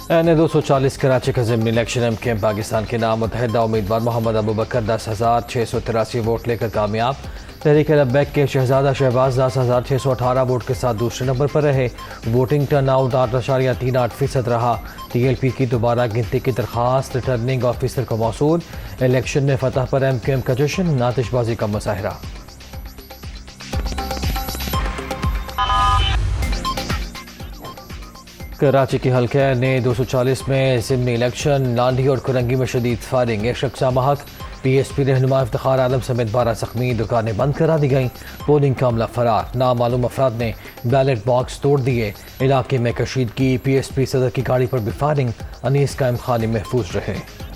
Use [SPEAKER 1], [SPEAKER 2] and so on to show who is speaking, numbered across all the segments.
[SPEAKER 1] NA 240 Karachi का ज़िमनी election MQM Pakistan के नाम मुतहदा उम्मीदवार मोहम्मद अबूबकर 10,683 वोट लेकर कामयाब। तहरीक लब्बैक के शहजादा शहबाज 10,618 वोट के साथ दूसरे नंबर पर रहे। वोटिंग टर्न आउट 8.38% रहा। TLP की दोबारा गिनती की दरख्वास्त रिटर्निंग ऑफिसर को मौसूल। इलेक्शन में फतह पर एमकेएम का जश्न, आतिशबाजी का मुजाहरा। कराची के हल्के ने 240 में ज़िमनी इलेक्शन, लांडी और कुरंगी में शदीद फायरिंग। एक शख्स महक, PSP रहनुमा इफ्तिखार आलम समेत 12 ज़ख्मी। दुकानें बंद करा दी गईं। पोलिंग का अमला फरार। नामालूम अफराद ने बैलेट बॉक्स तोड़ दिए। इलाके में कशीदगी। PSP सदर की गाड़ी पर भी फायरिंग। अनीस कायम खानी महफूज रहे।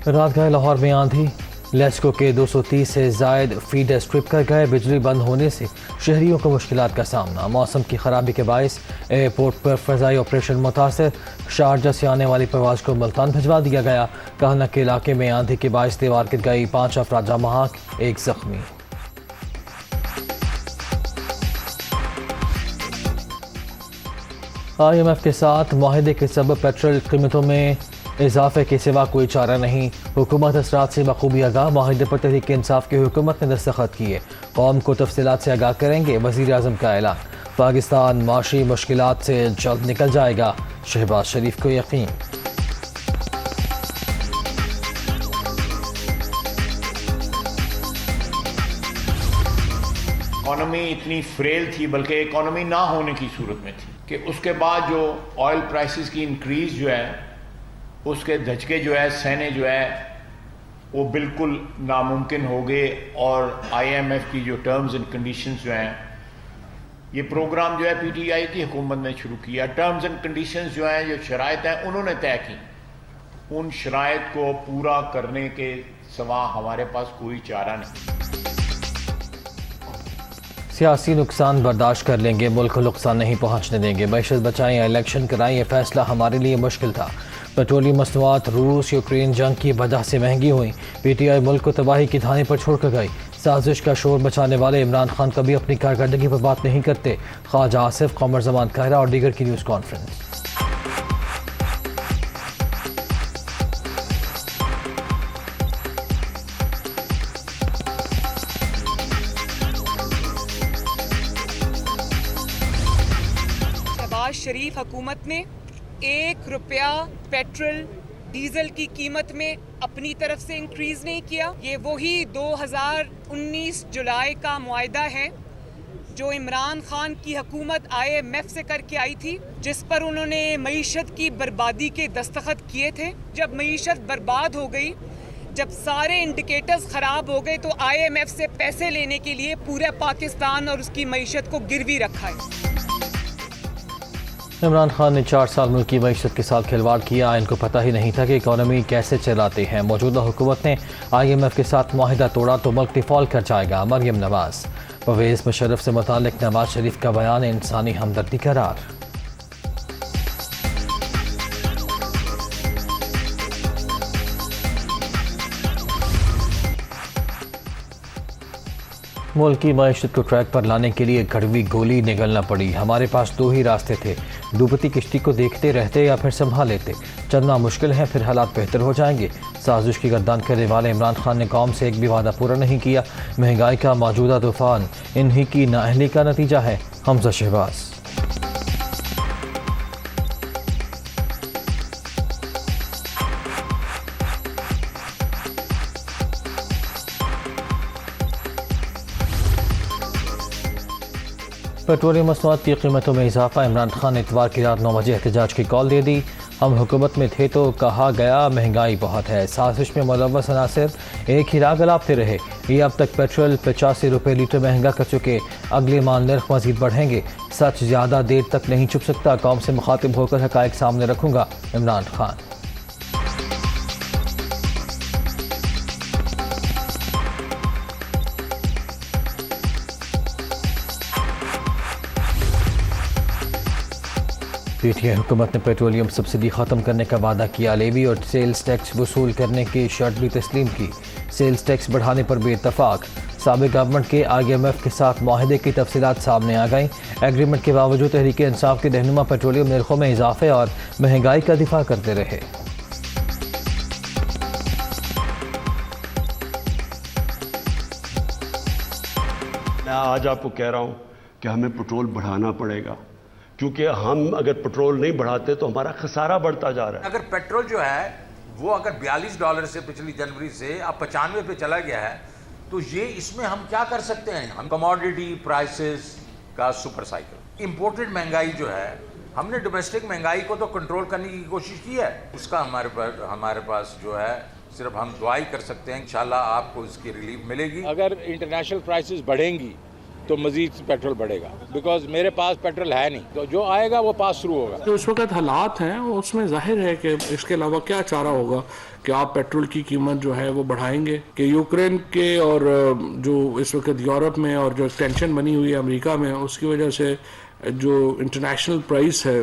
[SPEAKER 1] रात गए लाहौर में आंधी। लेस्को के 230 से जायद फीडर स्ट्रिप कर गए। बिजली बंद होने से शहरियों को मुश्किलात का सामना। मौसम की खराबी के बायस एयरपोर्ट पर फ़ज़ाई ऑपरेशन मुतासर। शारजा से आने वाली परवाज़ को मुल्तान भिजवा दिया गया। कहना के इलाके में आंधी के बायस दीवार गिर गई। 5 अफराद जाँ बहक, 1 ज़ख्मी। IMF के साथ मुआहदे के सबब पेट्रोल कीमतों में इजाफे के सिवा कोई चारा नहीं। हुकूमत असरात से बखूबी आगाह। मुआहदे पर तहरीक इंसाफ की हुकूमत ने दस्तखत किए। कौम को तफसीलात से आगाह करेंगे। वज़ीर आज़म का ऐलान। पाकिस्तान माशी मुश्किलात से जल्द निकल जाएगा, शहबाज शरीफ को यकीन।
[SPEAKER 2] इकॉनमी इतनी फ्रेल थी, बल्कि इकॉनमी ना होने की सूरत में थी कि उसके बाद जो ऑयल प्राइसेस की इंक्रीज जो है, उसके धचके जो है, सहने जो है, वो बिल्कुल नामुमकिन हो गए। और IMF की जो टर्म्स एंड कंडीशंस जो हैं, ये प्रोग्राम जो है PTI की हुकूमत ने शुरू किया। टर्म्स एंड कंडीशंस जो हैं, जो शराइत हैं, उन्होंने तय की। उन शराइत को पूरा करने के सिवा हमारे पास कोई चारा नहीं।
[SPEAKER 1] सियासी नुकसान बर्दाश्त कर लेंगे, मुल्क को नुकसान नहीं पहुँचने देंगे। मैशत बचाएं या इलेक्शन कराएं, यह फैसला हमारे लिए मुश्किल था। पेट्रोलियम मसनूआत रूस यूक्रेन जंग की वजह से महंगी हुई। PTI मुल्क को तबाही की धाने पर छोड़कर गई। साजिश का शोर मचाने वाले इमरान खान कभी अपनी कारकर्दगी पर बात नहीं करते। ख्वाजा आसिफ, कमर जमान काहिरा और दीगर की न्यूज़ कॉन्फ्रेंस।
[SPEAKER 3] शहबाज शरीफ हुकूमत ने 1 रुपया पेट्रोल डीजल की कीमत में अपनी तरफ से इंक्रीज नहीं किया। ये वही 2019 जुलाई का मुआहदा है जो इमरान खान की हुकूमत IMF से करके आई थी, जिस पर उन्होंने मईशत की बर्बादी के दस्तखत किए थे। जब मईशत बर्बाद हो गई, जब सारे इंडिकेटर्स ख़राब हो गए, तो IMF से पैसे लेने के लिए पूरे पाकिस्तान और उसकी मईशत को गिरवी रखा है।
[SPEAKER 1] इमरान खान ने 4 साल मुल्क की मईशत के साथ खिलवाड़ किया। इनको पता ही नहीं था कि इकॉनमी कैसे चलाते हैं। मौजूदा हुकूमत ने IMF के साथ मुआहिदा तोड़ा तो मुल्क डिफॉल्ट कर जाएगा। मरियम नवाज। परवेज़ मुशर्रफ से मुतालिक नवाज शरीफ का बयान इंसानी हमदर्दी करार। मुल्क की मईशत को ट्रैक पर लाने के लिए कड़वी गोली निगलना पड़ी। हमारे पास 2 ही रास्ते थे, डूबती किश्ती को देखते रहते या फिर संभाल लेते। चलना मुश्किल है, फिर हालात बेहतर हो जाएंगे। साजिश की गर्दान करने वाले इमरान खान ने कौम से एक भी वादा पूरा नहीं किया। महंगाई का मौजूदा तूफान इन्हीं की नाअहली का नतीजा है। हमजा शहबाज। पेट्रोलियम मसनूआत की कीमतों में इजाफा। इमरान खान ने इतवार की रात 9 बजे एहतजाज की कॉल दे दी। हम हुकूमत में थे तो कहा गया महंगाई बहुत है। साजिश में मुलव्वस अनासिर एक ही राग अलापते रहे। ये अब तक पेट्रोल 85 रुपये लीटर महंगा कर चुके। अगले माह नर्ख मजीद बढ़ेंगे। सच ज़्यादा देर तक नहीं छुप सकता। कौम से मुखातिब होकर हक़ाइक़ सामने रखूँगा, इमरान खान। पीटीआई हुकूमत ने पेट्रोलियम सब्सिडी ख़त्म करने का वादा किया। लेवी और सेल्स टैक्स वसूल करने की शर्त भी तस्लीम की। सेल्स टैक्स बढ़ाने पर भी इत्तफाक। साबिक़ गवर्नमेंट के IMF के साथ माहिदे की तफसीलात सामने आ गईं। एग्रीमेंट के बावजूद तहरीक इंसाफ के रहनुमा पेट्रोलियम निर्खों में इजाफे और महंगाई का दिफा करते रहे।
[SPEAKER 4] मैं आज आपको कह रहा हूँ कि हमें पेट्रोल बढ़ाना पड़ेगा, क्योंकि हम अगर पेट्रोल नहीं बढ़ाते तो हमारा खसारा बढ़ता जा रहा है।
[SPEAKER 5] अगर पेट्रोल जो है वो अगर $42 से पिछली जनवरी से अब 95 पे चला गया है, तो ये इसमें हम क्या कर सकते हैं? हम कमोडिटी प्राइसेस का सुपर साइकिल, इंपोर्टेड महंगाई जो है, हमने डोमेस्टिक महंगाई को तो कंट्रोल करने की कोशिश की है, उसका हमारे पास जो है सिर्फ हम दुआई कर सकते हैं। इंशाल्लाह आपको इसकी रिलीफ मिलेगी।
[SPEAKER 6] अगर इंटरनेशनल प्राइसेस बढ़ेंगी तो मजीद पेट्रोल बढ़ेगा, बिकॉज मेरे पास पेट्रोल है नहीं, तो जो आएगा वो पास थ्रू होगा।
[SPEAKER 7] जो इस वक्त हालात हैं उसमें जाहिर है कि इसके अलावा क्या चारा होगा कि आप पेट्रोल की कीमत जो है वो बढ़ाएंगे कि यूक्रेन के और जो इस वक्त यूरोप में और जो टेंशन बनी हुई है अमेरिका में, उसकी वजह से जो इंटरनेशनल प्राइस है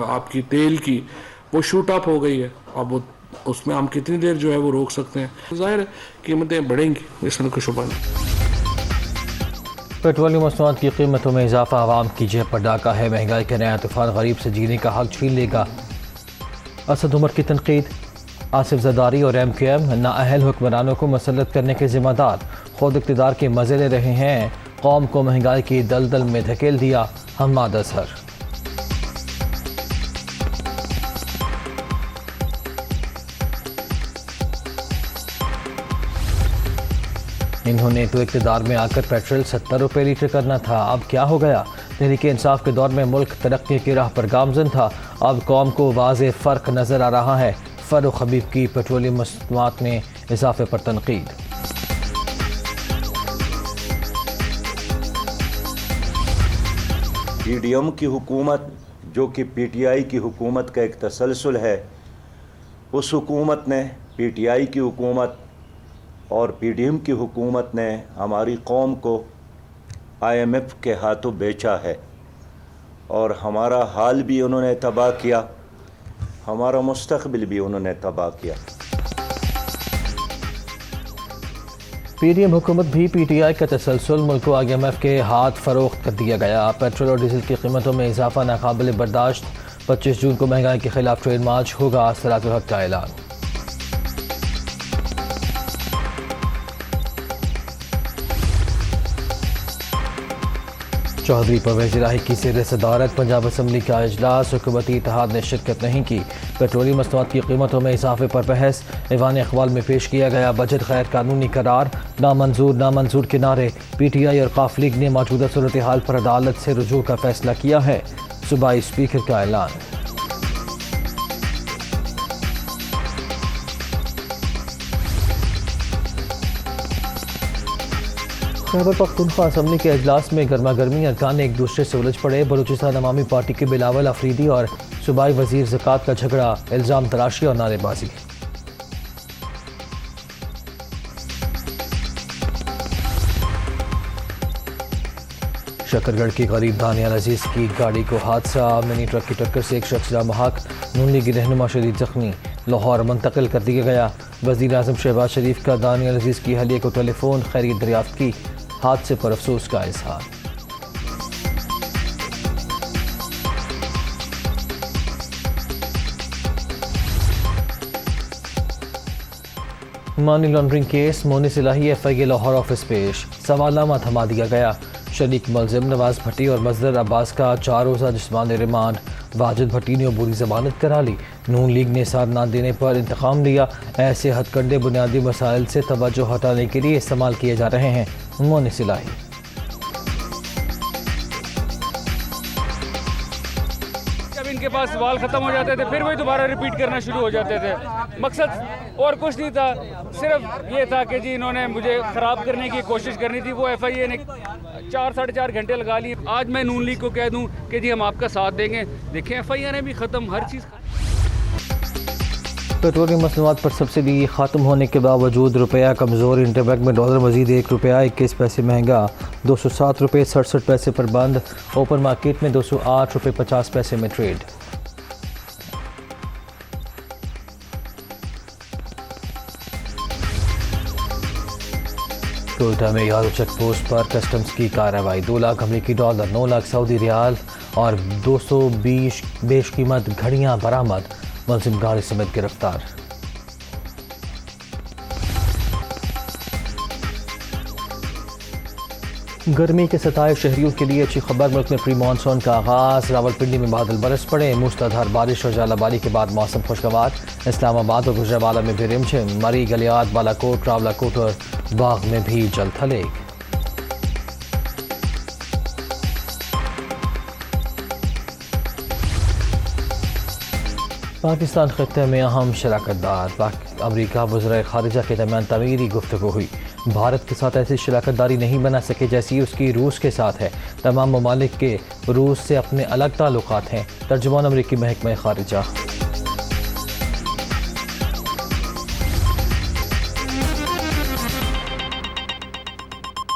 [SPEAKER 7] आपकी तेल की वो शूट अप हो गई है। अब वो उसमें हम कितनी देर जो है वो रोक सकते हैं? जाहिर है कीमतें बढ़ेंगी, इसमें कोई शुबा नहीं।
[SPEAKER 1] पेट्रोलियम मसनूआत की कीमतों में इजाफा आवाम की जेब पर डाका है। महंगाई का नया तूफान गरीब से जीने का हक छीन लेगा। असद उमर की तनकीद। आसिफ जरदारी और MQM नाअहल हुक्मरानों को मसलत करने के जिम्मेदार, खुद इक़्तिदार के मजे ले रहे हैं। कौम को महंगाई की दलदल में धकेल दिया। हम्माद अजहर। इन्होंने तो इक़्तिदार में आकर पेट्रोल 70 रुपये लीटर करना था, अब क्या हो गया? तहरीक इंसाफ के दौर में मुल्क तरक्की की राह पर गामजन था, अब कौम को वाज़े फ़र्क नज़र आ रहा है। फ़ारूक हबीब की पेट्रोलियम मसनूआत में इजाफे पर तनकीद।
[SPEAKER 8] PDM की हुकूमत, जो कि PTI की हुकूमत का एक तसलसल है, उस हुकूमत ने, PTI की हुकूमत और PDM की हुकूमत ने हमारी कौम को IMF के हाथों बेचा है और हमारा हाल भी उन्होंने तबाह किया, हमारा मुस्तक़बिल भी उन्होंने तबाह किया।
[SPEAKER 1] PDM हुकूमत भी PTI का तसलसल, मुल्क को IMF के हाथ फ़रोख्त कर दिया गया। पेट्रोल और डीजल की कीमतों में इजाफा नाकाबिल बर्दाश्त। 25 जून को महंगाई के खिलाफ ट्रेड मार्च होगा। सराजुल हक का ऐलान। चौधरी परवेज़ इलाही की ज़ेर सदारत पंजाब असम्बली का इजलास, हुकूमती इत्तेहाद ने शिरकत नहीं की। पेट्रोलियम मसनूआत की कीमतों में इजाफे पर बहस, ऐवान अक़वाल में पेश किया गया बजट गैर कानूनी करार। नामंजूर के नारे। PTI और काफ लीग ने मौजूदा सूरत हाल पर अदालत से रुजू का फैसला किया है। सूबाई स्पीकर का ऐलान। खैबर पख्तूनख्वा असम्बली के अजलास में गर्मा गर्मी, अरकान एक दूसरे से उलझ पड़े। बलूचिस्तान अवामी पार्टी के बिलावल अफरीदी और सूबाई वजीर ज़कात का झगड़ा, इल्ज़ाम तराशी और नारेबाजी। शकरगढ़ की गरीब दानियाल अजीज़ की गाड़ी को हादसा, मिनी ट्रक की टक्कर से एक शख्स लामहक, नून लीगी रहनुमा शदीद जख्मी, लाहौर मुंतकिल कर दिया गया। वज़ीर आज़म शहबाज शरीफ का दानियाल अजीज़ की अहलिया को टेलीफोन, खैरियत दरियाफ्त की, हादसे पर अफसोस का इजहार। मनी लॉन्ड्रिंग केस, मोनिस इलाही FIA लाहौर ऑफिस पेश, सवालनामा थमा दिया गया। शरीक मुलजिम नवाज भट्टी और मजदर अब्बास का 4 रोज़ा जिस्मानी रिमांड, वाजिद भट्टी ने अबूरी जमानत करा ली। नून लीग ने साथ ना देने पर इंतकाम लिया। ऐसे हथकंडे बुनियादी मसाइल से तवज्जो हटाने के लिए इस्तेमाल किए जा रहे हैं। मोनिस इलाही।
[SPEAKER 6] जब इनके पास सवाल ख़त्म हो जाते थे फिर वही दोबारा रिपीट करना शुरू हो जाते थे। मकसद और कुछ नहीं था, सिर्फ ये था कि जी इन्होंने मुझे ख़राब करने की कोशिश करनी थी। वो FIA ने 4-4.5 घंटे लगा लिए। आज मैं नून लीग को कह दूं कि जी हम आपका साथ देंगे, देखें FIA ने भी ख़त्म हर चीज़।
[SPEAKER 1] पेट्रोलियम मसनूआत पर सब्सिडी ख़त्म होने के बावजूद रुपया कमज़ोर। इंटरबैंक में डॉलर मजीद ₹1 महंगा, 207 रुपये 67 पैसे पर बंद। ओपन मार्केट में 208 रुपये 50 पैसे में ट्रेड। कोयटा में यारो चेक पोस्ट पर कस्टम्स की कार्रवाई। 2 लाख अमरीकी डॉलर, 9 लाख सऊदी रियाल और 220 बेशकीमत घड़ियां बरामद। मुलजिम गाड़ी समेत गिरफ्तार। गर्मी के सताए शहरियों के लिए अच्छी खबर। मुल्क में प्री मानसून का आगाज़। रावलपिंडी में बादल बरस पड़े। मूसलाधार बारिश और जालाबारी के बाद मौसम खुशगवार। इस्लामाबाद और गुजरावाला में भी रिमझिम। मरी, गलियात, बालाकोट, रावलाकोट और बाग में भी जल थले। पाकिस्तान खत्ते में अहम शराकतदार। अमरीका वज़ीर ख़ारिजा के दरमियान तमीरी गुफ्तगू हुई। भारत के साथ ऐसी शराकतदारी नहीं बना सके जैसी उसकी रूस के साथ है। तमाम ममालिक के रूस से अपने अलग ताल्लुकात हैं। तर्जुमान अमरीकी महकमा ख़ारिजा।